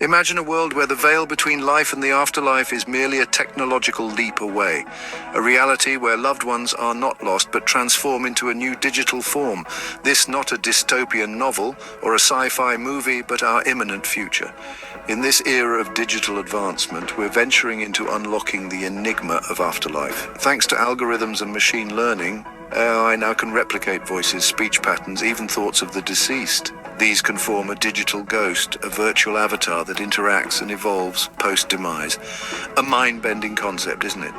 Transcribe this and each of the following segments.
Imagine a world where the veil between life and the afterlife is merely a technological leap away. A reality where loved ones are not lost but transform into a new digital form. This not a dystopian novel or a sci-fi movie, but our imminent future. In this era of digital advancement, we're venturing into unlocking the enigma of afterlife. Thanks to algorithms and machine learning, AI now can replicate voices, speech patterns, even thoughts of the deceased. These can form a digital ghost, a virtual avatar that interacts and evolves post-demise. A mind-bending concept, isn't it?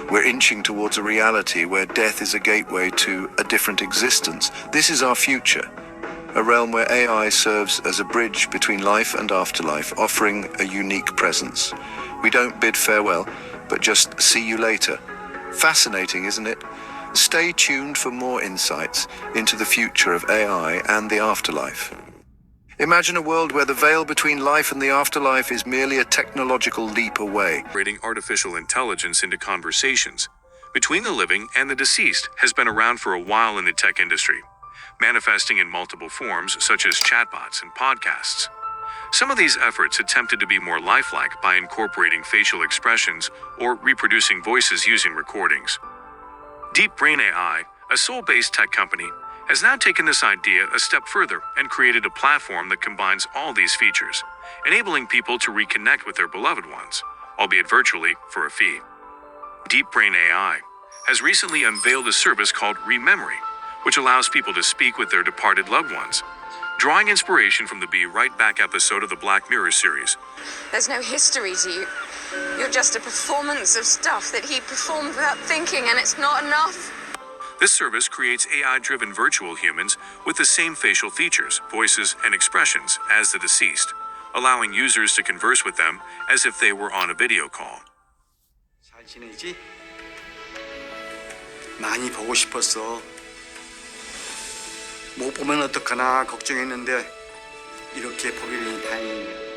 We're inching towards a reality where death is a gateway to a different existence. This is our future. A realm where AI serves as a bridge between life and afterlife, offering a unique presence. We don't bid farewell, but just see you later. Fascinating, isn't it? Stay tuned for more insights into the future of AI and the afterlife. Imagine a world where the veil between life and the afterlife is merely a technological leap away. Integrating artificial intelligence into conversations between the living and the deceased has been around for a while in the tech industry, manifesting in multiple forms such as chatbots and podcasts. Some of these efforts attempted to be more lifelike by incorporating facial expressions or reproducing voices using recordings. Deep Brain AI, a Seoul-based tech company, has now taken this idea a step further and created a platform that combines all these features, enabling people to reconnect with their beloved ones, albeit virtually for a fee. Deep Brain AI has recently unveiled a service called Rememory, which allows people to speak with their departed loved ones, drawing inspiration from the Be Right Back episode of the Black Mirror series. There's no history to you. You're just a performance of stuff that he performed without thinking, and it's not enough. This service creates AI-driven virtual humans with the same facial features, voices, and expressions as the deceased, allowing users to converse with them as if they were on a video call. 잘 지내지? 많이 보고 싶었어. 못 보면 어떡하나 걱정했는데 이렇게 보게 되니 다행이네.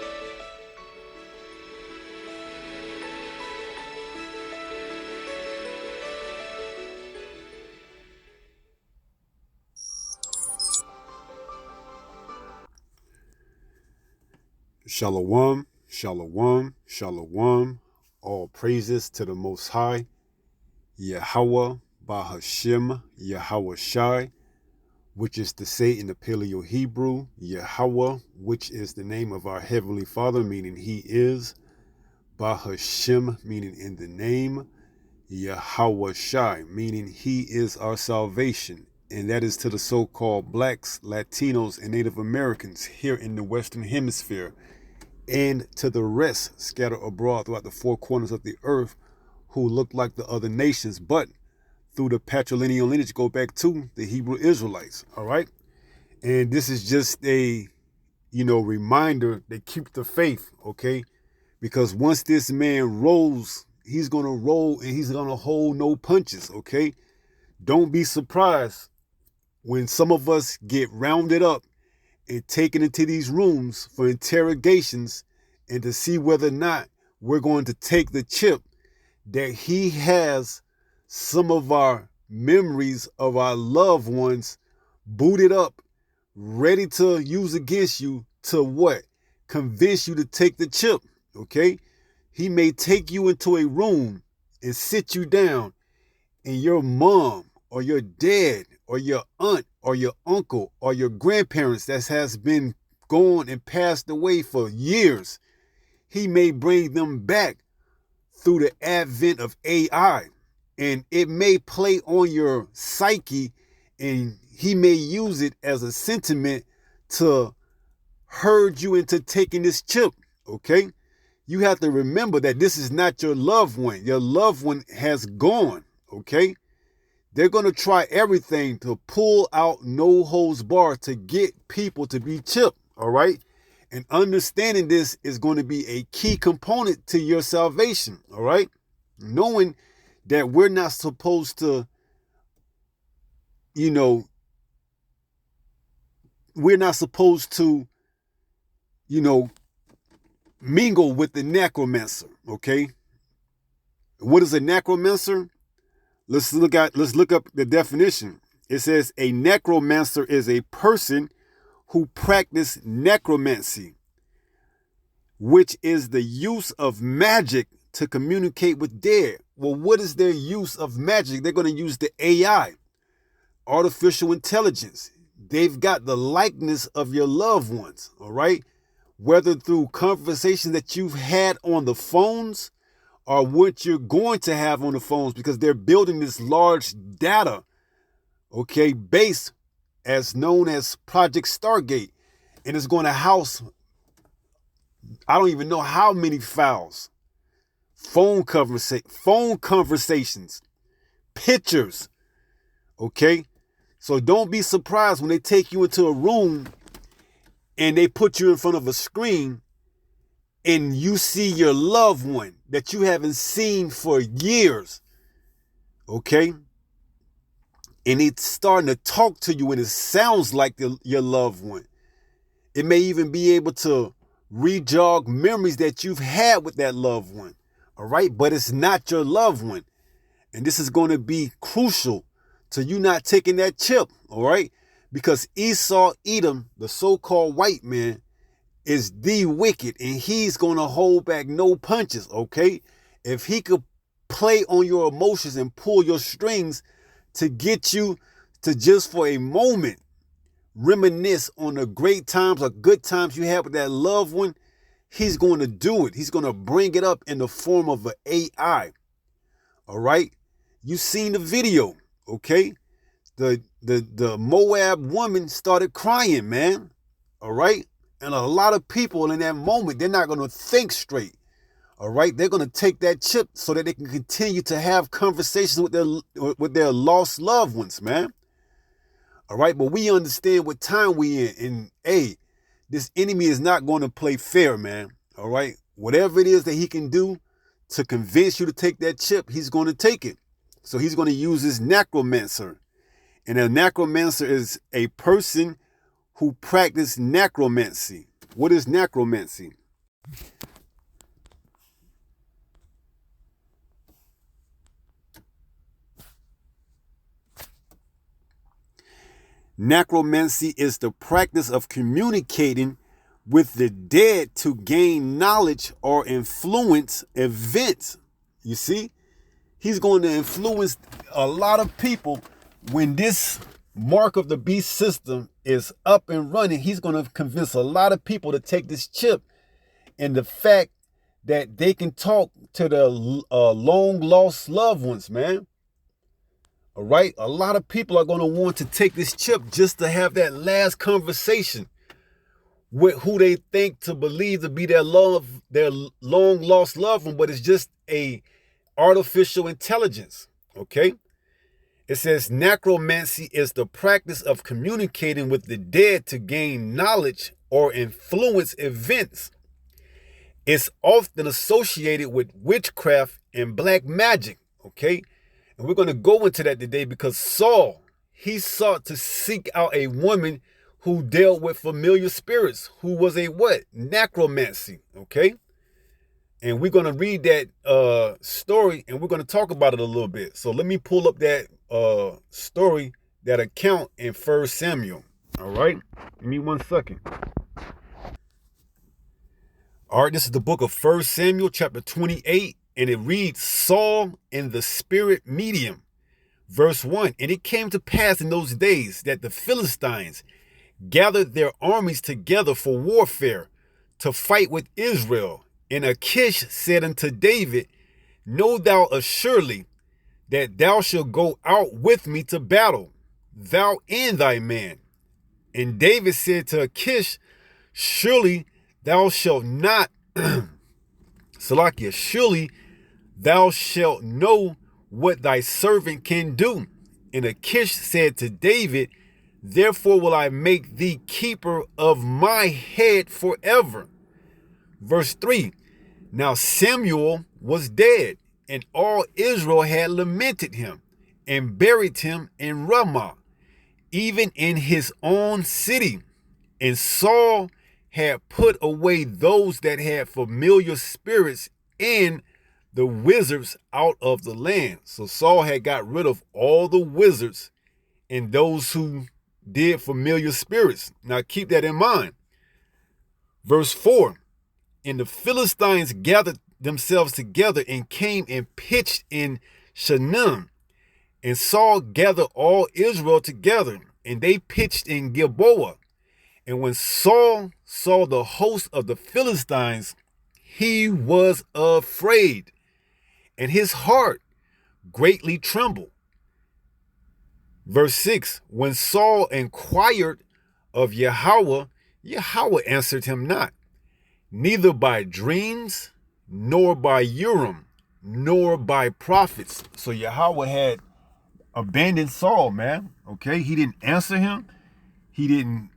Shalom, shalom, shalom. All praises to the Most High, Yahweh, Bahashem, Yahweh Shai, which is to say in the Paleo Hebrew, Yahweh, which is the name of our Heavenly Father, meaning He is, Bahashem, meaning in the name, Yahweh Shai, meaning He is our salvation. And that is to the so-called blacks, Latinos, and Native Americans here in the Western Hemisphere, and to the rest scattered abroad throughout the four corners of the earth who look like the other nations, but through the patrilineal lineage go back to the Hebrew Israelites, all right? And this is just a, reminder to keep the faith, okay? Because once this man rolls, he's going to roll and he's going to hold no punches, okay? Don't be surprised when some of us get rounded up and taken into these rooms for interrogations and to see whether or not we're going to take the chip that he has some of our memories of our loved ones booted up, ready to use against you to what? Convince you to take the chip, okay? He may take you into a room and sit you down, and your mom or your dad or your aunt or your uncle or your grandparents that has been gone and passed away for years, he may bring them back through the advent of AI. And it may play on your psyche, and he may use it as a sentiment to herd you into taking this chip, okay? You have to remember that this is not your loved one. Your loved one has gone, okay? They're going to try everything to pull out no holds barred to get people to be chipped, all right? And understanding this is going to be a key component to your salvation, all right? Knowing that we're not supposed to, mingle with the necromancer, okay? What is a necromancer? Let's look up the definition. It says a necromancer is a person who practices necromancy, which is the use of magic to communicate with dead. Well, what is their use of magic? They're going to use the AI, artificial intelligence. They've got the likeness of your loved ones, all right? Whether through conversations that you've had on the phones or what you're going to have on the phones, because they're building this large data, okay, base as known as Project Stargate. And it's going to house, I don't even know how many files, phone conversations, pictures, okay? So don't be surprised when they take you into a room and they put you in front of a screen and you see your loved one that you haven't seen for years, okay? And it's starting to talk to you and it sounds like your loved one. It may even be able to re-jog memories that you've had with that loved one, all right? But it's not your loved one. And this is going to be crucial to you not taking that chip, all right? Because Esau, Edom, the so-called white man, is the wicked, and he's going to hold back no punches, okay? If he could play on your emotions and pull your strings to get you to just for a moment reminisce on the great times or good times you had with that loved one, he's going to do it. He's going to bring it up in the form of an AI, all right? You seen the video, okay? The Moab woman started crying, man, all right? And a lot of people in that moment, they're not going to think straight, all right? They're going to take that chip so that they can continue to have conversations with their lost loved ones, man. All right, but we understand what time we in. And, hey, this enemy is not going to play fair, man. All right? Whatever it is that he can do to convince you to take that chip, he's going to take it. So he's going to use his necromancer. And a necromancer is a person who practices necromancy. What is necromancy? Necromancy is the practice of communicating with the dead to gain knowledge or influence events. You see, he's going to influence a lot of people. When this mark of the beast system is up and running, he's going to convince a lot of people to take this chip. And the fact that they can talk to their long lost loved ones, man. All right, a lot of people are going to want to take this chip just to have that last conversation with who they think to believe to be their long lost loved one, but it's just a artificial intelligence, okay? It says necromancy is the practice of communicating with the dead to gain knowledge or influence events. It's often associated with witchcraft and black magic, okay? And we're going to go into that today because Saul, he sought to seek out a woman who dealt with familiar spirits, who was a what? Necromancy, okay? And we're going to read that story and we're going to talk about it a little bit. So let me pull up that story, that account in 1 Samuel, all right? Give me 1 second. All right, this is the book of 1 Samuel chapter 28. And it reads, Saul and the spirit medium. Verse 1, and it came to pass in those days that the Philistines gathered their armies together for warfare to fight with Israel. And Achish said unto David, Know thou assuredly that thou shalt go out with me to battle, thou and thy man. And David said to Achish, Surely thou shalt not, Salakia, surely thou shalt know what thy servant can do. And Achish said to David, Therefore will I make thee keeper of my head forever. Verse 3, Now Samuel was dead, and all Israel had lamented him, and buried him in Ramah, even in his own city. And Saul had put away those that had familiar spirits and the wizards out of the land. So Saul had got rid of all the wizards and those who did familiar spirits. Now keep that in mind. Verse 4, And the Philistines gathered themselves together and came and pitched in Shunem. And Saul gathered all Israel together, and they pitched in Gilboa. And when Saul saw the host of the Philistines, he was afraid, and his heart greatly trembled. Verse 6, when Saul inquired of Yahweh, Yahweh answered him not, neither by dreams, nor by Urim, nor by prophets. So Yahweh had abandoned Saul, man. Okay, he didn't answer him. He didn't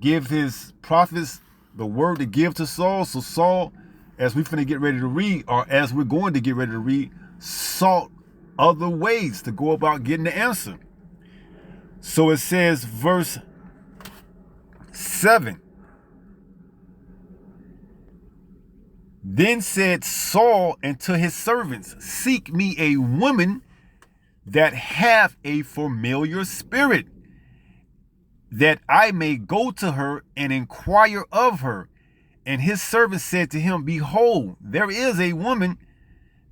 give his prophets the word to give to Saul. So Saul, as we're finna get ready to read, or as we're going to get ready to read, sought other ways to go about getting the answer. So it says, verse 7. Then said Saul unto his servants, seek me a woman that hath a familiar spirit, that I may go to her and inquire of her. And his servant said to him, behold, there is a woman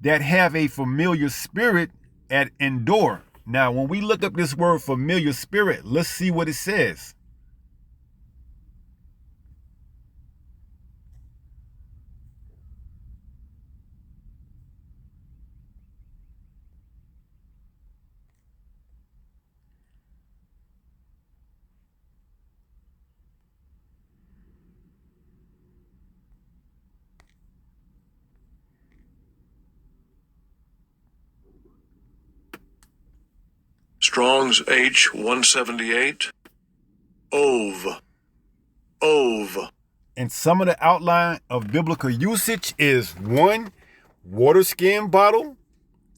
that have a familiar spirit at Endor. Now, when we look up this word familiar spirit, let's see what it says. Strong's H 178. Ove. And some of the outline of biblical usage is 1, water skin bottle.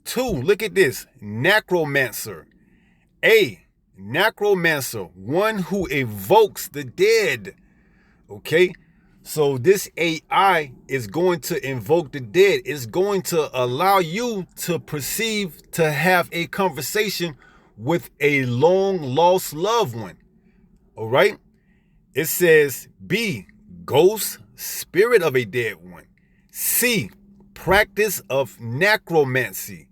2, look at this, necromancer. A, necromancer, one who evokes the dead. Okay, so this AI is going to invoke the dead. It's going to allow you to perceive, to have a conversation with a long lost loved one. All right. It says B, ghost, spirit of a dead one. C, practice of necromancy.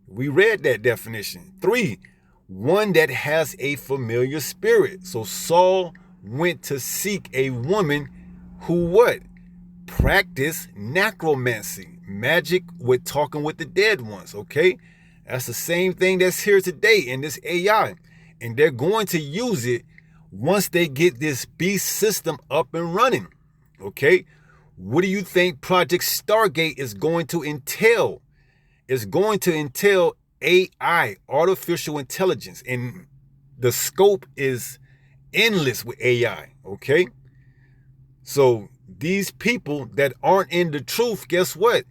We read that definition. 3, one that has a familiar spirit. So Saul went to seek a woman who what? Practice necromancy, magic with talking with the dead ones, okay? That's the same thing that's here today in this AI. And they're going to use it once they get this beast system up and running, okay? What do you think Project Stargate is going to entail? It's going to entail AI, artificial intelligence, and the scope is endless with AI, okay? So these people that aren't in the truth, guess what?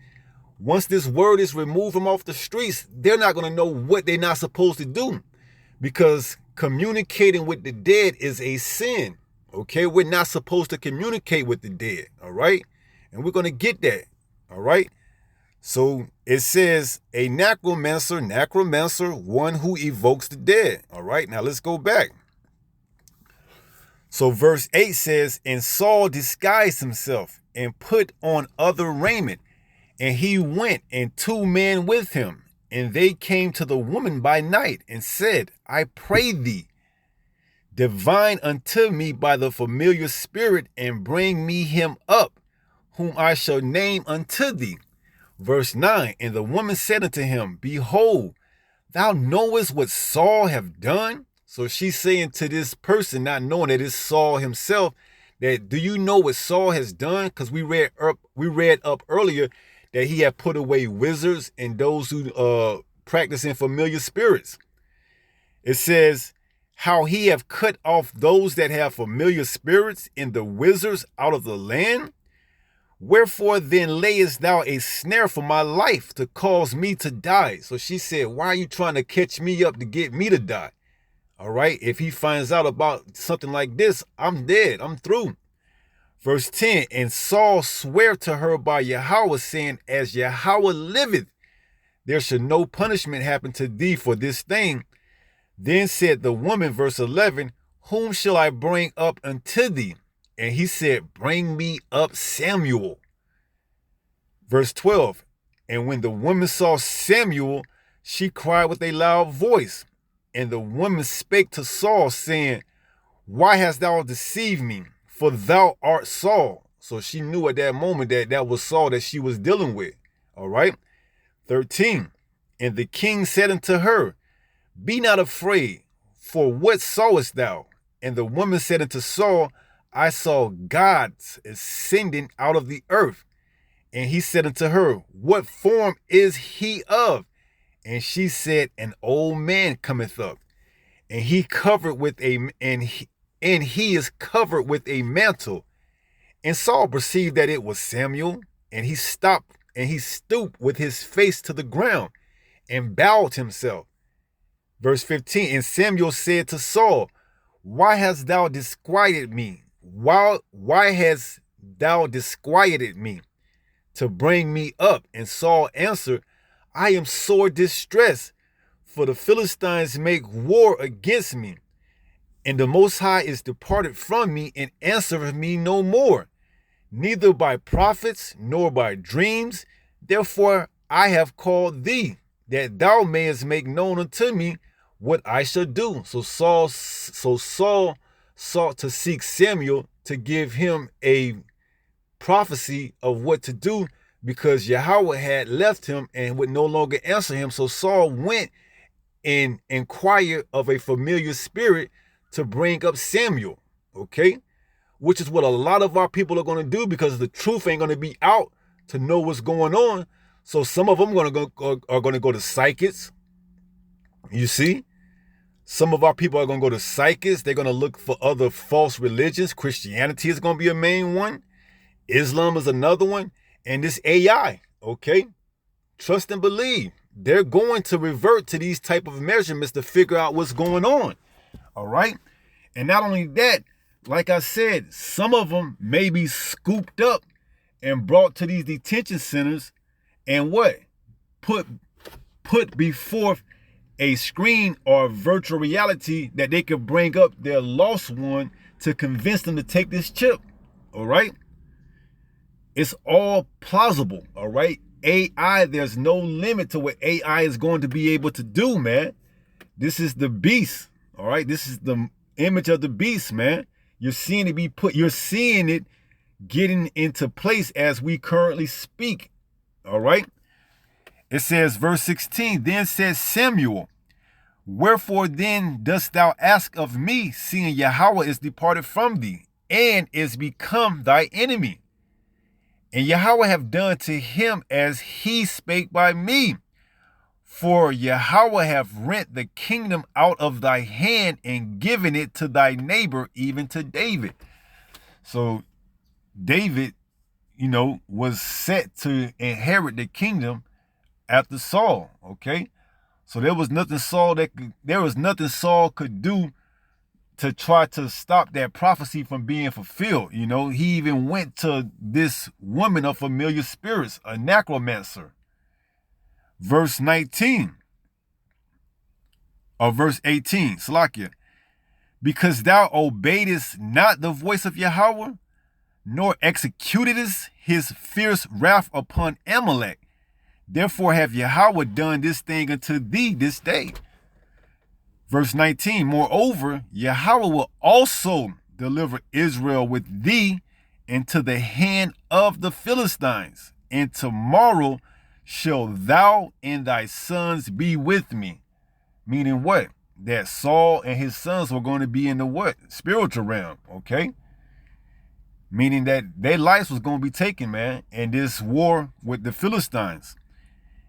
Once this word is removed from off the streets, they're not going to know what they're not supposed to do, because communicating with the dead is a sin, okay? We're not supposed to communicate with the dead, all right? And we're going to get that, all right? So it says a necromancer, one who evokes the dead, all right? Now let's go back. So verse 8 says, and Saul disguised himself and put on other raiment, and he went and 2 men with him. And they came to the woman by night and said, I pray thee, divine unto me by the familiar spirit, and bring me him up, whom I shall name unto thee. Verse 9, and the woman said unto him, behold, thou knowest what Saul have done? So she's saying to this person, not knowing that it's Saul himself, that do you know what Saul has done? Because we read up earlier that he had put away wizards and those who practice in familiar spirits. It says, how he have cut off those that have familiar spirits and the wizards out of the land. Wherefore then layest thou a snare for my life to cause me to die? So she said, why are you trying to catch me up to get me to die? All right, if he finds out about something like this, I'm dead, I'm through. Verse 10, and Saul sware to her by Yahweh, saying, as Yahweh liveth, there shall no punishment happen to thee for this thing. Then said the woman, verse 11, whom shall I bring up unto thee? And he said, bring me up Samuel. Verse 12, and when the woman saw Samuel, she cried with a loud voice. And the woman spake to Saul, saying, why hast thou deceived me? For thou art Saul. So she knew at that moment that that was Saul that she was dealing with. All right. 13, and the king said unto her, be not afraid, for what sawest thou? And the woman said unto Saul, I saw gods ascending out of the earth. And he said unto her, what form is he of? And she said, an old man cometh up, and he is covered with a mantle. And Saul perceived that it was Samuel, and he stopped, and he stooped with his face to the ground and bowed himself. Verse 15, and Samuel said to Saul, why hast thou disquieted me? Why hast thou disquieted me to bring me up? And Saul answered, I am sore distressed, for the Philistines make war against me, and the Most High is departed from me and answereth me no more, neither by prophets nor by dreams. Therefore I have called thee, that thou mayest make known unto me what I shall do. So Saul sought to seek Samuel to give him a prophecy of what to do, because Yahweh had left him and would no longer answer him. So Saul went and inquired of a familiar spirit to bring up Samuel, okay? Which is what a lot of our people are going to do, because the truth ain't going to be out to know what's going on. So some of them are going to go to psychics. You see? Some of our people are going to go to psychics. They're going to look for other false religions. Christianity is going to be a main one. Islam is another one. And this AI, okay? Trust and believe. They're going to revert to these type of measurements to figure out what's going on. All right? And not only that, like I said, some of them may be scooped up and brought to these detention centers and what? Put before a screen or virtual reality that they could bring up their lost one to convince them to take this chip. All right? It's all plausible. All right? AI, there's no limit to what AI is going to be able to do, man. This is the beast. All right? This is the image of the beast, man. You're seeing it getting into place as we currently speak. All right? It says, verse 16, then says Samuel, wherefore then dost thou ask of me, seeing Yahweh is departed from thee, and is become thy enemy? And Yahweh have done to him as he spake by me. For Yahweh have rent the kingdom out of thy hand and given it to thy neighbor, even to David. So David, was set to inherit the kingdom after Saul. Okay. So there was nothing Saul could do to try to stop that prophecy from being fulfilled. He even went to this woman of familiar spirits, a necromancer. Verse 19 or verse 18, Salakia, because thou obeyedest not the voice of Yahweh, nor executedest his fierce wrath upon Amalek. Therefore have Yahweh done this thing unto thee this day. Verse 19, moreover, Yahweh will also deliver Israel with thee into the hand of the Philistines, and tomorrow shall thou and thy sons be with me. Meaning what? That Saul and his sons were going to be in the what? Spiritual realm, okay? Meaning that their lives was going to be taken, man, in this war with the Philistines.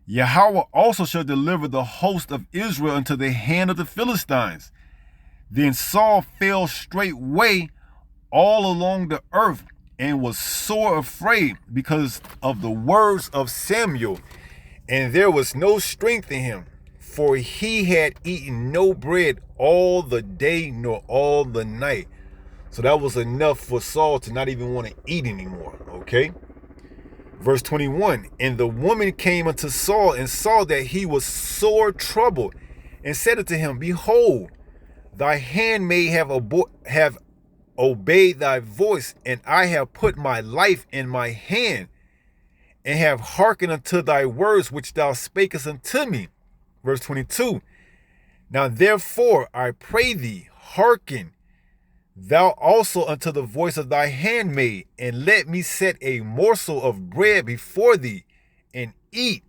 Yahweh also shall deliver the host of Israel into the hand of the Philistines. Then Saul fell straightway all along the earth and was sore afraid because of the words of Samuel. And there was no strength in him, for he had eaten no bread all the day nor all the night. So that was enough for Saul to not even want to eat anymore, okay? Verse 21, and the woman came unto Saul and saw that he was sore troubled, and said unto him, behold, thy handmaid have obeyed thy voice, and I have put my life in my hand. and have hearkened unto thy words which thou spakest unto me. Verse 22. Now therefore I pray thee, hearken thou also unto the voice of thy handmaid, and let me set a morsel of bread before thee, and eat,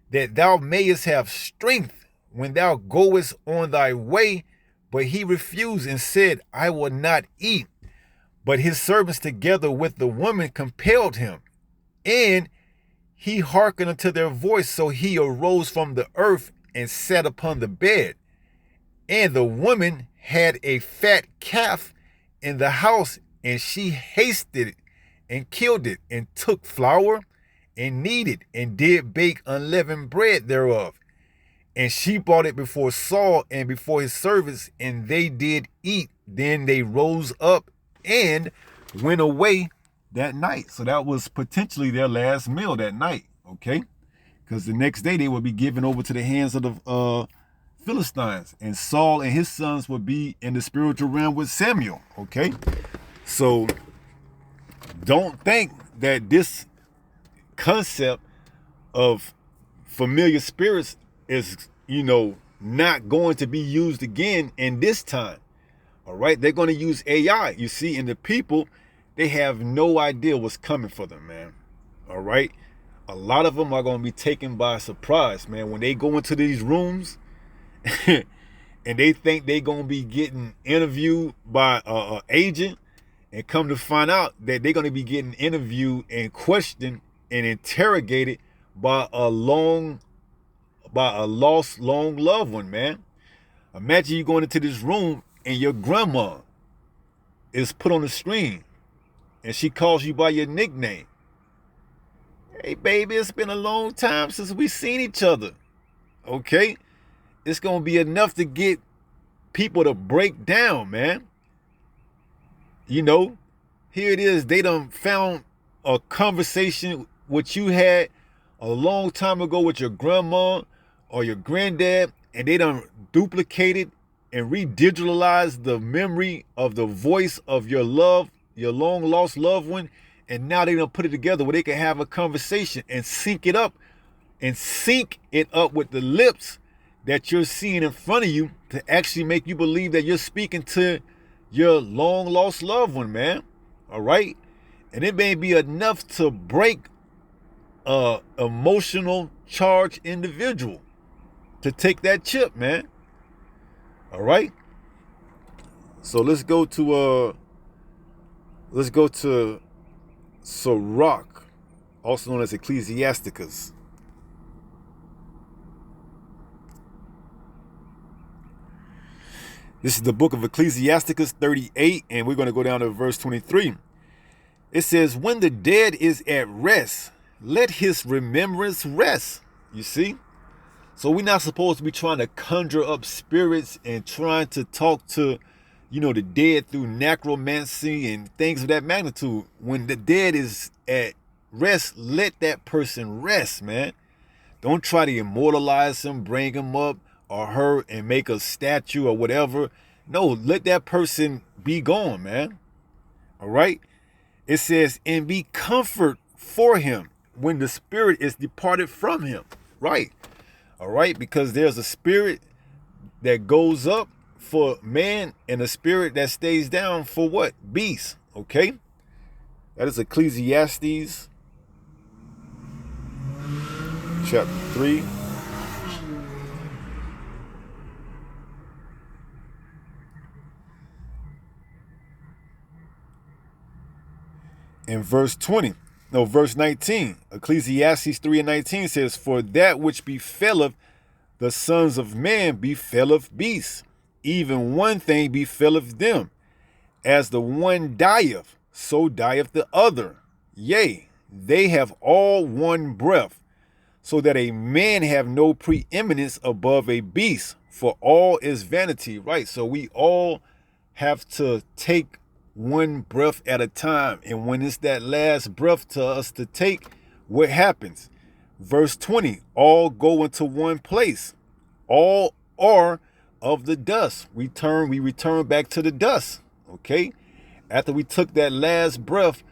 that thou mayest have strength when thou goest on thy way. But he refused and said, I will not eat. But his servants together with the woman compelled him, and he hearkened unto their voice. So he arose from the earth and sat upon the bed. And the woman had a fat calf in the house, and she hasted it and killed it, and took flour and kneaded, and did bake unleavened bread thereof. And she brought it before Saul and before his servants, and they did eat. Then they rose up and went away that night. So that was potentially their last meal that night, okay? Because the next day they would be given over to the hands of the Philistines, and Saul and his sons would be in the spiritual realm with Samuel, okay? So don't think that this concept of familiar spirits is, not going to be used again in this time. All right, they're going to use AI. You see, and the people, they have no idea what's coming for them, man. All right, a lot of them are going to be taken by surprise, man, when they go into these rooms and they think they're going to be getting interviewed by an agent, and come to find out that they're going to be getting interviewed and questioned and interrogated by a lost long loved one, man. Imagine you going into this room and your grandma is put on the screen and she calls you by your nickname. Hey, baby, it's been a long time since we seen each other. Okay? It's going to be enough to get people to break down, man. Here it is. They done found a conversation what you had a long time ago with your grandma or your granddad, and they done duplicated and redigitalized the memory of the voice of your long lost loved one, and now they done put it together where they can have a conversation and sync it up with the lips that you're seeing in front of you to actually make you believe that you're speaking to your long lost loved one, man. All right? And it may be enough to break a emotional charged individual to take that chip, man. All right? So let's go to Sirach, also known as Ecclesiasticus. This is the book of Ecclesiasticus 38, and we're going to go down to verse 23. It says, when the dead is at rest, let his remembrance rest. You see? So we're not supposed to be trying to conjure up spirits and trying to talk to, the dead through necromancy and things of that magnitude. When the dead is at rest, let that person rest, man. Don't try to immortalize him, bring him up or her and make a statue or whatever. No, let that person be gone, man. All right? It says, and be comfort for him when the spirit is departed from him. Right? All right? Because there's a spirit that goes up for man and a spirit that stays down for what? Beast. Okay? That is Ecclesiastes chapter 3. In verse 19, Ecclesiastes 3:19 says, for that which befelleth the sons of man befelleth beasts, even one thing befelleth them. As the one dieth, so dieth the other. Yea, they have all one breath, so that a man have no preeminence above a beast, for all is vanity. Right, so we all have to take one breath at a time, and when it's that last breath to us to take, what happens? Verse 20, all go into one place, all are of the dust. We return back to the dust. Okay, after we took that last breath,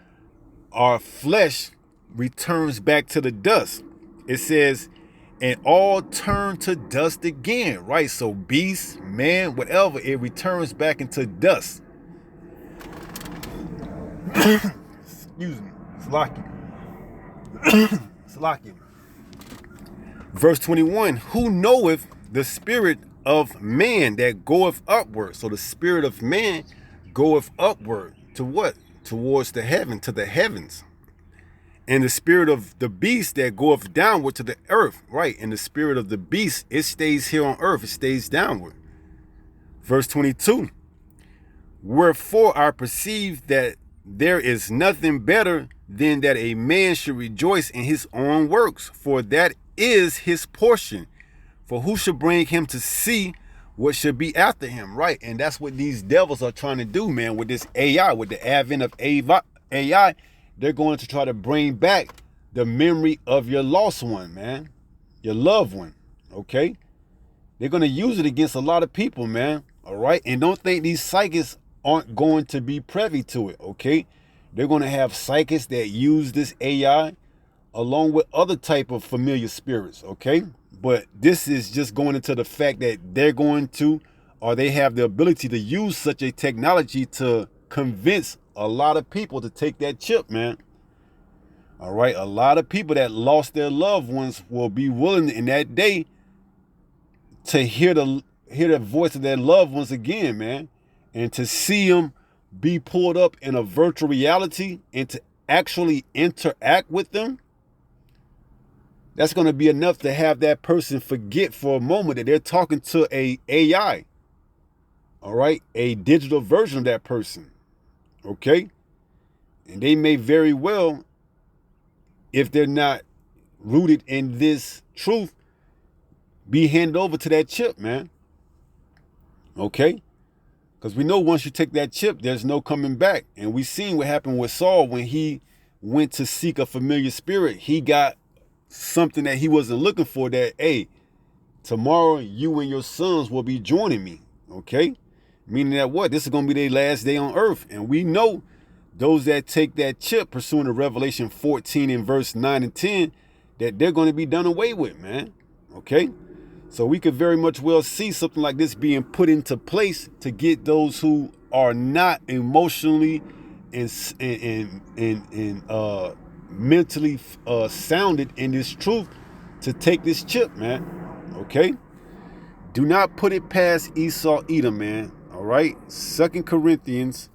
our flesh returns back to the dust. It says, and all turn to dust again, right? So beast, man, whatever, it returns back into dust. Excuse me. Slaki. Verse 21, who knoweth the spirit of man that goeth upward? So the spirit of man goeth upward to what? Towards the heaven, to the heavens. And the spirit of the beast that goeth downward to the earth, right? And the spirit of the beast, it stays here on earth, it stays downward. Verse 22, wherefore I perceive that there is nothing better than that a man should rejoice in his own works, for that is his portion. For who should bring him to see what should be after him, right? And that's what these devils are trying to do, man, with this AI, with the advent of AI. They're going to try to bring back the memory of your lost one, man, your loved one, okay? They're going to use it against a lot of people, man, all right? And don't think these psychics aren't going to be privy to it, okay? They're going to have psychics that use this AI along with other type of familiar spirits, okay? But this is just going into the fact that they're going to, or they have the ability to use such a technology to convince a lot of people to take that chip, man. All right, a lot of people that lost their loved ones will be willing in that day to hear the voice of their loved ones again, man, and to see them be pulled up in a virtual reality and to actually interact with them. That's going to be enough to have that person forget for a moment that they're talking to a AI. All right, a digital version of that person. Okay, and they may very well, if they're not rooted in this truth, be handed over to that chip, man. Okay, because we know once you take that chip, there's no coming back. And we seen what happened with Saul when he went to seek a familiar spirit. He got something that he wasn't looking for, that, hey, tomorrow you and your sons will be joining me. Okay, meaning that what? This is going to be their last day on earth. And we know those that take that chip, pursuant to Revelation 14 and verse 9 and 10, that they're going to be done away with, man. Okay? So we could very much well see something like this being put into place to get those who are not emotionally and mentally sounded in this truth to take this chip, man. Okay? Do not put it past Esau Edom, man. All right? 2 Corinthians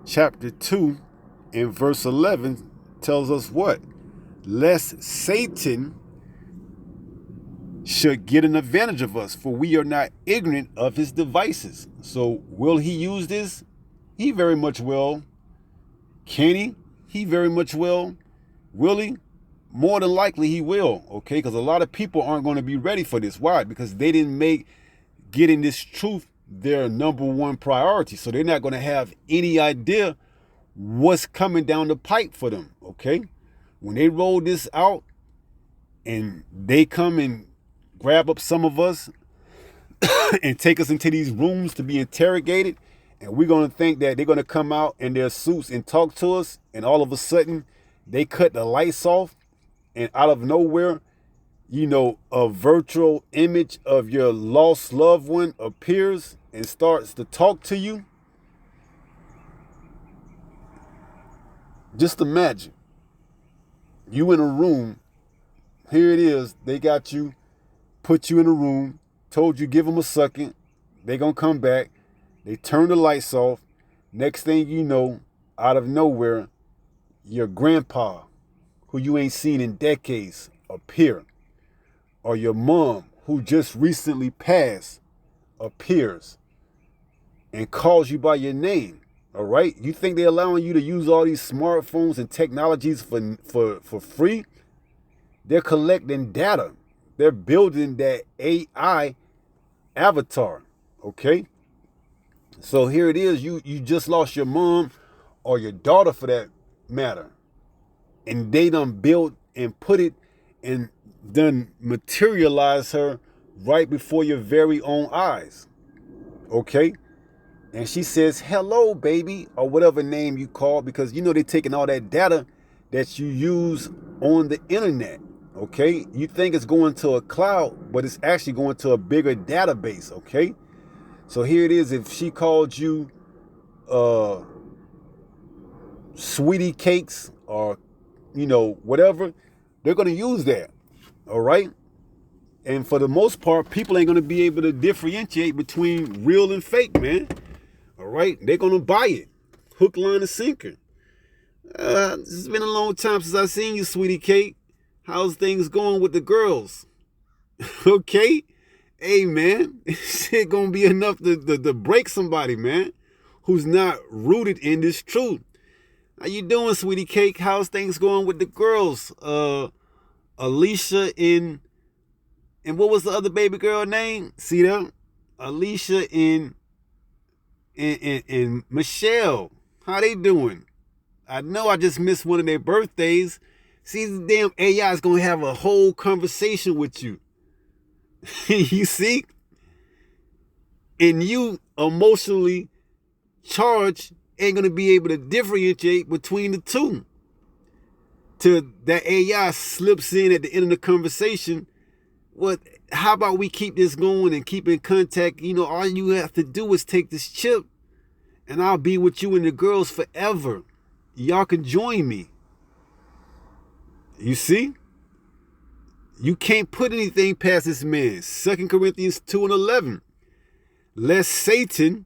chapter 2 and verse 11 tells us what? Lest Satan should get an advantage of us, for we are not ignorant of his devices. So will he use this? He very much will. Can he? He very much will. Will he? More than likely he will, okay? Because a lot of people aren't going to be ready for this. Why? Because they didn't make getting this truth their number one priority. So they're not going to have any idea what's coming down the pipe for them, okay? When they roll this out and they come and grab up some of us and take us into these rooms to be interrogated, and we're going to think that they're going to come out in their suits and talk to us, and all of a sudden they cut the lights off, and out of nowhere, you know, a virtual image of your lost loved one appears and starts to talk to you. Just imagine you in a room. Here it is. They got you, put you in a room, told you give them a second. They gonna come back. They turn the lights off. Next thing you know, out of nowhere, your grandpa, who you ain't seen in decades, appear. Or your mom, who just recently passed, appears and calls you by your name. All right? You think they're allowing you to use all these smartphones and technologies for free? They're collecting data. They're building that AI avatar. Okay? So here it is. You just lost your mom or your daughter for that matter. And they done built and put it and done materialize her right before your very own eyes. Okay? And she says, hello, baby, or whatever name you call, because you know they're taking all that data that you use on the internet. Okay, you think it's going to a cloud, but it's actually going to a bigger database. Okay, so here it is. If she called you sweetie cakes or whatever, they're going to use that. All right. And for the most part, people ain't going to be able to differentiate between real and fake, man. All right. They're going to buy it. Hook, line, and sinker. It's been a long time since I've seen you, sweetie cake. How's things going with the girls? Okay. Hey, man. Shit going to be enough to break somebody, man, who's not rooted in this truth. How you doing, sweetie cake? How's things going with the girls? Alicia and what was the other baby girl name? See them? Alicia and Michelle. How they doing? I know I just missed one of their birthdays. See, the damn AI is going to have a whole conversation with you. You see? And you emotionally charged ain't going to be able to differentiate between the two. Till that AI slips in at the end of the conversation. Well, how about we keep this going and keep in contact? All you have to do is take this chip and I'll be with you and the girls forever. Y'all can join me. You see? You can't put anything past this man. 2 Corinthians 2:11. Lest Satan,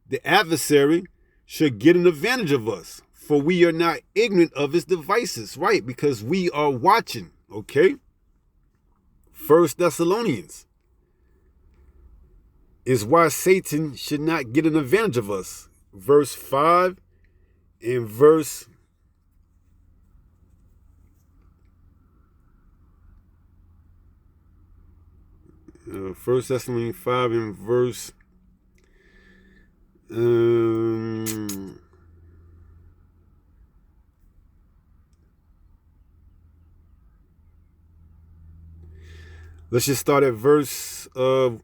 the adversary, should get an advantage of us. For we are not ignorant of his devices. Right? Because we are watching. Okay? 1 Thessalonians is why Satan should not get an advantage of us. Verse 5 and verse 1 Thessalonians 5 and verse let's just start at verse 1.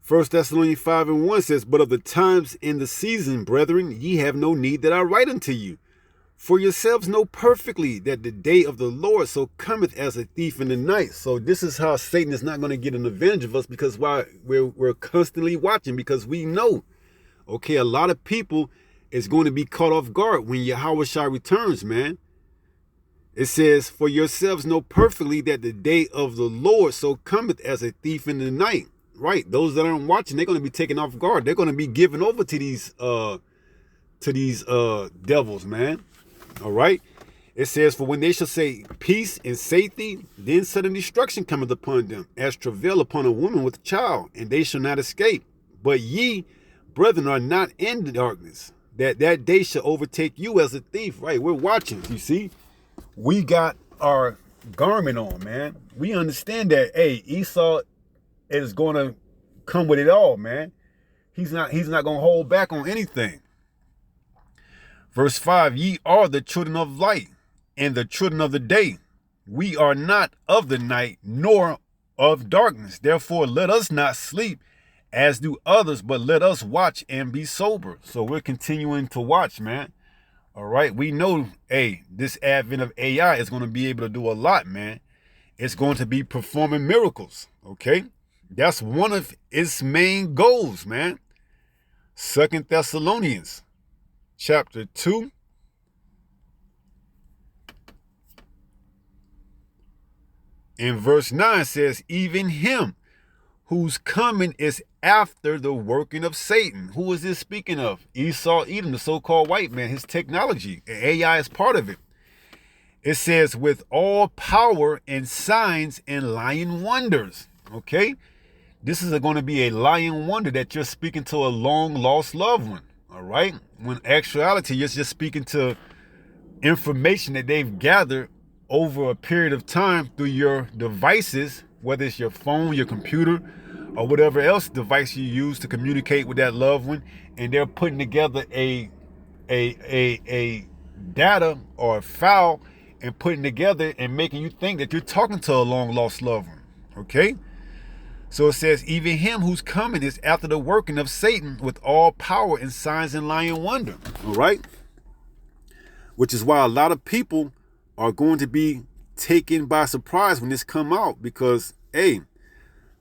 1 Thessalonians 5 and 1 says, But of the times and the season, brethren, ye have no need that I write unto you. For yourselves know perfectly that the day of the Lord so cometh as a thief in the night. So this is how Satan is not going to get an advantage of us, because why we're constantly watching, because we know, okay, a lot of people is going to be caught off guard when Yahushua returns, man. It says, for yourselves know perfectly that the day of the Lord so cometh as a thief in the night. Right. Those that aren't watching, they're going to be taken off guard. They're going to be given over to these devils, man. All right. It says, for when they shall say peace and safety, then sudden destruction cometh upon them, as travail upon a woman with a child, and they shall not escape. But ye, brethren, are not in the darkness, that day shall overtake you as a thief. Right. We're watching. You see, we got our garment on, man. We understand that, hey, Esau is going to come with it all, man. He's not going to hold back on anything. Verse 5, ye are the children of light and the children of the day. We are not of the night nor of darkness. Therefore, let us not sleep as do others, but let us watch and be sober. So we're continuing to watch, man. All right. We know, hey, this advent of AI is going to be able to do a lot, man. It's going to be performing miracles. Okay. That's one of its main goals, man. 2 Thessalonians chapter 2. In verse 9 says, even him whose coming is after the working of Satan. Who is this speaking of? Esau, Edom, the so-called white man, his technology. AI is part of it. It says, with all power and signs and lying wonders. Okay? This is going to be a lying wonder that you're speaking to a long lost loved one. All right? When actuality, you're just speaking to information that they've gathered over a period of time through your devices, whether it's your phone, your computer, or whatever else device you use to communicate with that loved one. And they're putting together a data or a file and putting together and making you think that you're talking to a long lost loved one. Okay? So it says, even him whose coming is after the working of Satan with all power and signs and lying wonder. All right. which is why a lot of people are going to be taken by surprise when this come out, because, hey,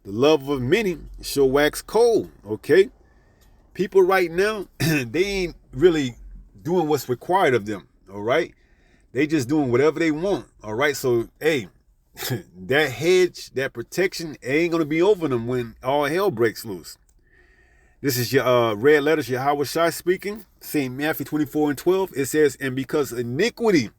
the love of many shall wax cold, okay? People right now, they ain't really doing what's required of them, all right? They just doing whatever they want, all right? So, hey, that hedge, that protection ain't going to be over them when all hell breaks loose. This is your red letters, Yahweh Shai speaking. St. Matthew 24:12. It says, and because iniquity,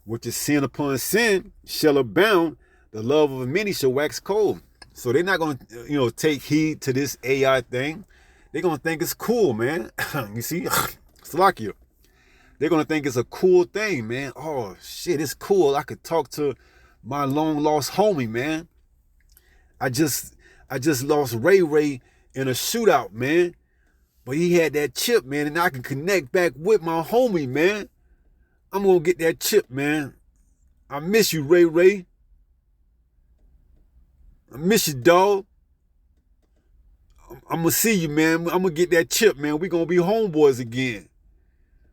which is sin upon sin, shall abound, the love of many shall wax cold. So they're not going to, take heed to this AI thing. They're going to think it's cool, man. You see? Salakia. They're going to think it's a cool thing, man. Oh, shit, it's cool. I could talk to my long-lost homie, man. I just lost Ray in a shootout, man. But he had that chip, man, and I can connect back with my homie, man. I'm going to get that chip, man. I miss you, Ray. I miss you, dog. I'm going to see you, man. I'm going to get that chip, man. We're going to be homeboys again.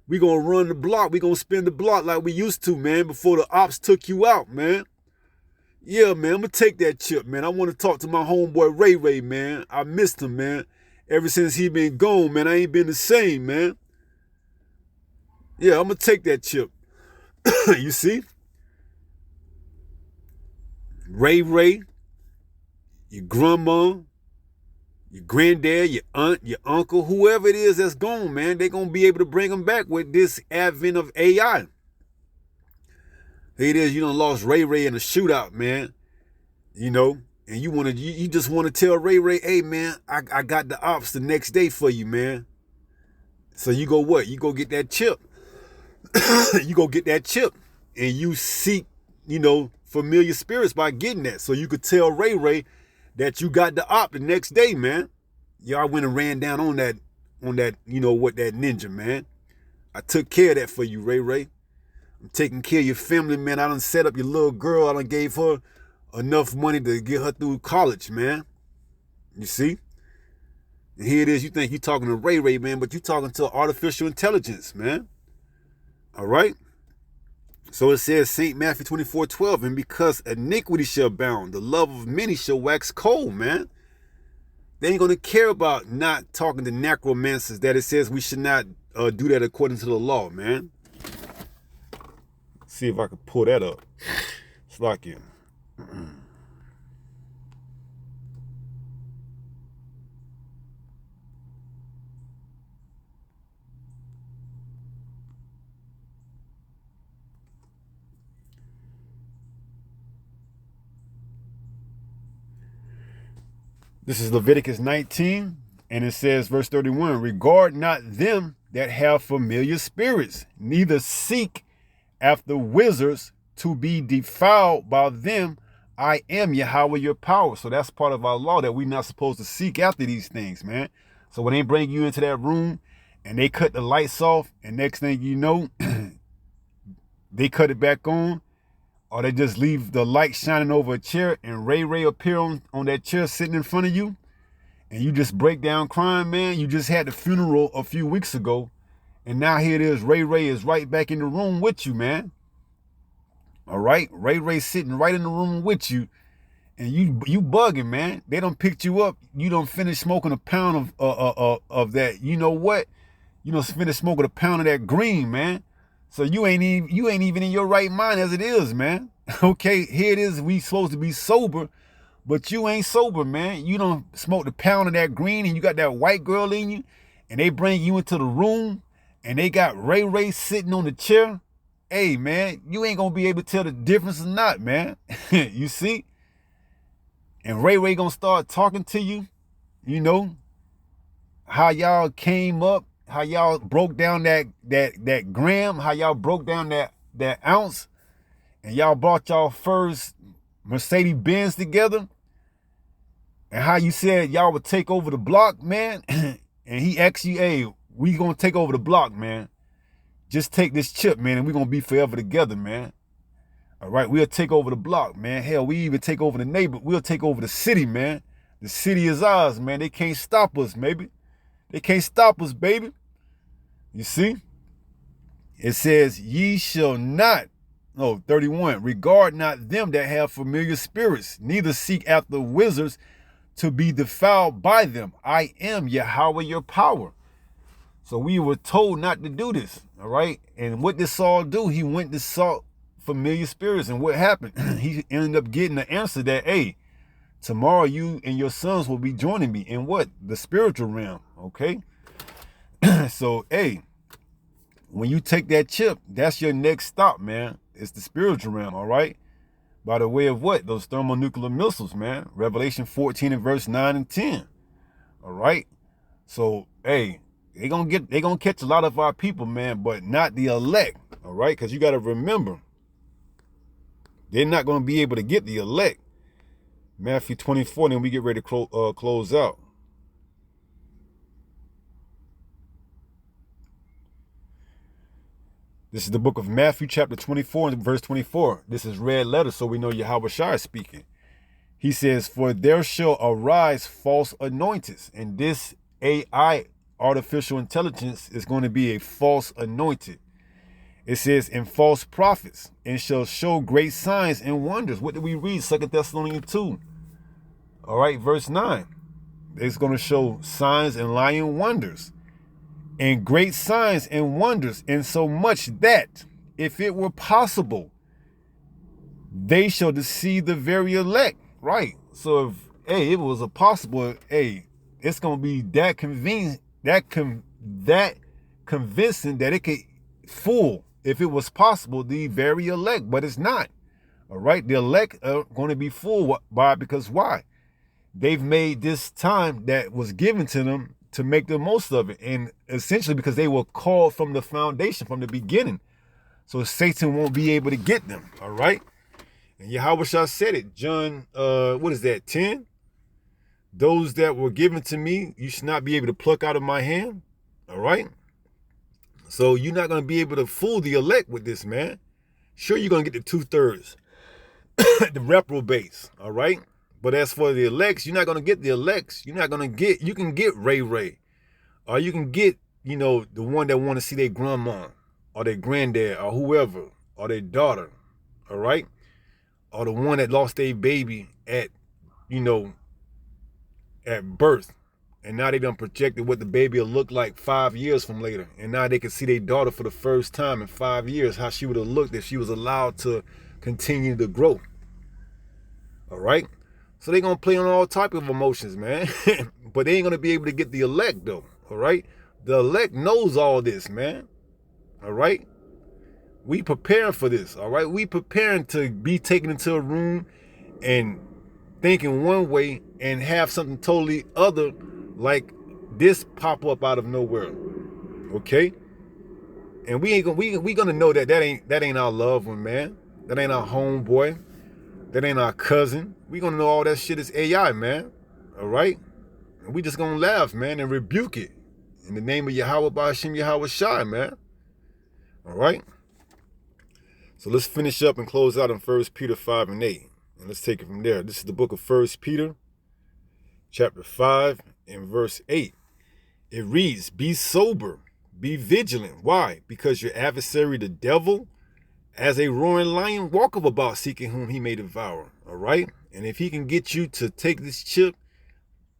We're going to run the block. We're going to spin the block like we used to, man, before the ops took you out, man. Yeah, man, I'm going to take that chip, man. I want to talk to my homeboy Ray, man. I missed him, man. Ever since he been gone, man, I ain't been the same, man. Yeah, I'm going to take that chip. You see? Ray, your grandma, your granddad, your aunt, your uncle, whoever it is that's gone, man, they're going to be able to bring them back with this advent of AI. Here it is, you done lost Ray in a shootout, man. And you just want to tell Ray, hey, man, I got the ops the next day for you, man. So you go what? You go get that chip. You go get that chip. And you seek, familiar spirits by getting that. So you could tell Ray that you got the op the next day, man. Y'all went and ran down on that, that ninja, man. I took care of that for you, Ray. I'm taking care of your family, man. I done set up your little girl. I done gave her enough money to get her through college, man. You see? And here it is. You think you're talking to Ray, man, but you're talking to artificial intelligence, man. All right? So it says, St. Matthew 24:12, and because iniquity shall abound, the love of many shall wax cold, man. They ain't going to care about not talking to necromancers, that it says we should not do that according to the law, man. See if I can pull that up. It's like you. This is Leviticus 19, and it says, verse 31, regard not them that have familiar spirits, neither seek after wizards to be defiled by them. I am Yahweh your power. So that's part of our law, that we're not supposed to seek after these things, man. So when they bring you into that room and they cut the lights off, and next thing you know, they cut it back on, or they just leave the light shining over a chair and Ray appear on that chair sitting in front of you, and you just break down crying, man. You just had the funeral a few weeks ago, and now here it is, Ray is right back in the room with you, man. All right? Ray sitting right in the room with you, and you bugging, man. They done picked you up. You done finished smoking a pound of that. You know what? You done finished smoking a pound of that green, man. So you ain't even in your right mind as it is, man. Okay, here it is. We supposed to be sober, but you ain't sober, man. You done smoked a pound of that green, and you got that white girl in you, and they bring you into the room, and they got Ray sitting on the chair. Hey, man, you ain't gonna be able to tell the difference or not, man. You see? And Ray gonna start talking to you, how y'all came up, how y'all broke down that gram, how y'all broke down that ounce, and y'all brought y'all first Mercedes-Benz together, and how you said y'all would take over the block, man. And he asked you, hey, we gonna take over the block, man. Just take this chip, man, and we gonna be forever together, man. All right, we'll take over the block, man. Hell, we even take over the neighborhood. We'll take over the city, man. The city is ours, man. They can't stop us, maybe. They can't stop us, baby. You see? It says, ye shall not, 31, regard not them that have familiar spirits, neither seek after wizards to be defiled by them. I am Yahweh your power. So we were told not to do this, all right? And what did Saul do? He went to sought familiar spirits. And what happened? He ended up getting the answer that, hey, tomorrow you and your sons will be joining me in what? The spiritual realm, okay? So, hey, when you take that chip, that's your next stop, man. It's the spiritual realm, all right? By the way of what? Those thermonuclear missiles, man. Revelation 14 and verse 9 and 10, all right? So, hey, they gonna catch a lot of our people, man, but not the elect, all right? Because you got to remember, they're not going to be able to get the elect. Matthew 24, and then we get ready to close out. This is the book of Matthew, chapter 24, and verse 24. This is red letter, so we know Yahweh Shai is speaking. He says, for there shall arise false anointeds, and this AI, artificial intelligence, is going to be a false anointed. It says, and false prophets, and shall show great signs and wonders. What did we read? 2 Thessalonians 2. All right, verse 9. It's going to show signs and lying wonders, and great signs and wonders, in so much that, if it were possible, they shall deceive the very elect. Right. So if, hey, it was a possible, hey, it's going to be that convenient, that convincing that it could fool, if it was possible, the very elect, but it's not. All right. The elect are going to be fooled by, because why? They've made this time that was given to them to make the most of it. And essentially because they were called from the foundation, from the beginning. So Satan won't be able to get them. All right. And Yahweh Shah said it. John, 10? Those that were given to me, you should not be able to pluck out of my hand. All right. So you're not going to be able to fool the elect with this, man. Sure, you're going to get the 2/3, the reprobates. All right. But as for the elects, you're not going to get the elects. You're not going to get, you can get Ray Ray. Or you can get, the one that want to see their grandma or their granddad or whoever or their daughter. All right. Or the one that lost their baby at, at birth. And now they done projected what the baby will look like 5 years from later. And now they can see their daughter for the first time in 5 years, how she would have looked if she was allowed to continue to grow. All right. So they're going to play on all type of emotions, man. But they ain't going to be able to get the elect, though. All right. The elect knows all this, man. All right. We preparing for this. All right. We preparing to be taken into a room and thinking one way and have something totally other like this pop up out of nowhere. Okay. And we gonna know that ain't our loved one, man. That ain't our homeboy. That ain't our cousin. We gonna know all that shit is AI, man. All right? And we just gonna laugh, man, and rebuke it. In the name of Yahweh Ba'Hashem Yahweh Shai, man. All right? So let's finish up and close out on 1 Peter 5 and 8. And let's take it from there. This is the book of 1 Peter, chapter 5 and verse 8. It reads, be sober, be vigilant. Why? Because your adversary, the devil, as a roaring lion, walketh about seeking whom he may devour. All right. And if he can get you to take this chip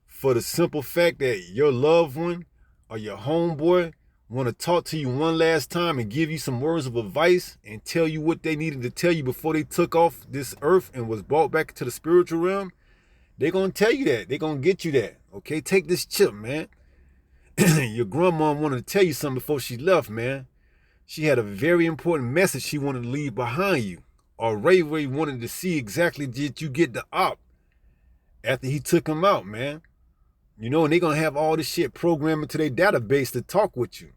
for the simple fact that your loved one or your homeboy want to talk to you one last time and give you some words of advice and tell you what they needed to tell you before they took off this earth and was brought back to the spiritual realm, they're going to tell you that. They're going to get you that. Okay. Take this chip, man. Your grandma wanted to tell you something before she left, man. She had a very important message she wanted to leave behind you. Or Ray Ray wanted to see exactly did you get the op after he took him out, man. And they're going to have all this shit programmed into their database to talk with you.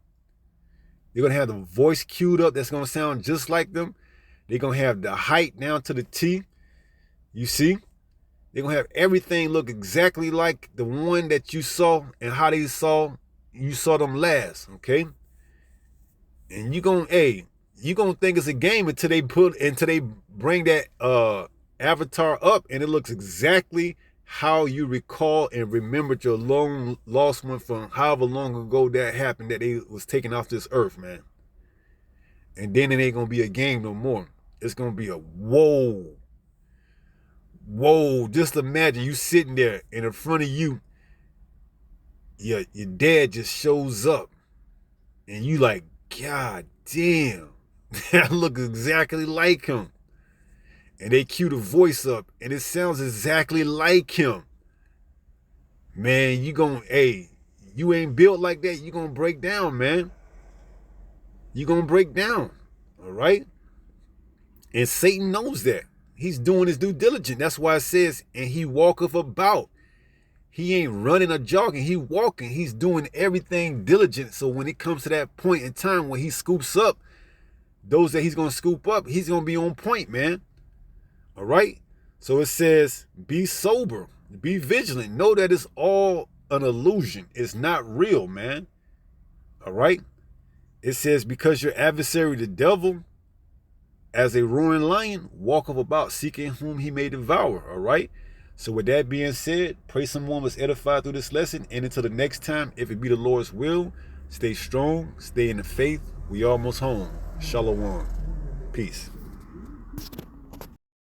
They're going to have the voice queued up that's going to sound just like them. They're going to have the height down to the T. You see? They're going to have everything look exactly like the one that you saw and how you saw them last, okay? And you gonna think it's a game until they bring that avatar up and it looks exactly how you recall and remembered your long lost one from however long ago that happened, that they was taken off this earth, man. And then it ain't gonna be a game no more. It's gonna be a whoa. Whoa. Just imagine you sitting there and in front of you, your dad just shows up. And you like, God damn. That looks exactly like him. And they cue the voice up and it sounds exactly like him. Man, you ain't built like that. You gonna break down, man. You gonna break down. All right? And Satan knows that. He's doing his due diligence. That's why it says, and he walketh about. He ain't running or jogging. He walking. He's doing everything diligent. So when it comes to that point in time when he scoops up, those that he's going to scoop up, he's going to be on point, man. All right? So it says, be sober. Be vigilant. Know that it's all an illusion. It's not real, man. All right? It says, because your adversary, the devil, as a roaring lion, walketh about seeking whom he may devour. All right? So with that being said, pray someone was edified through this lesson. And until the next time, if it be the Lord's will, stay strong, stay in the faith. We almost home. Shalom. Peace.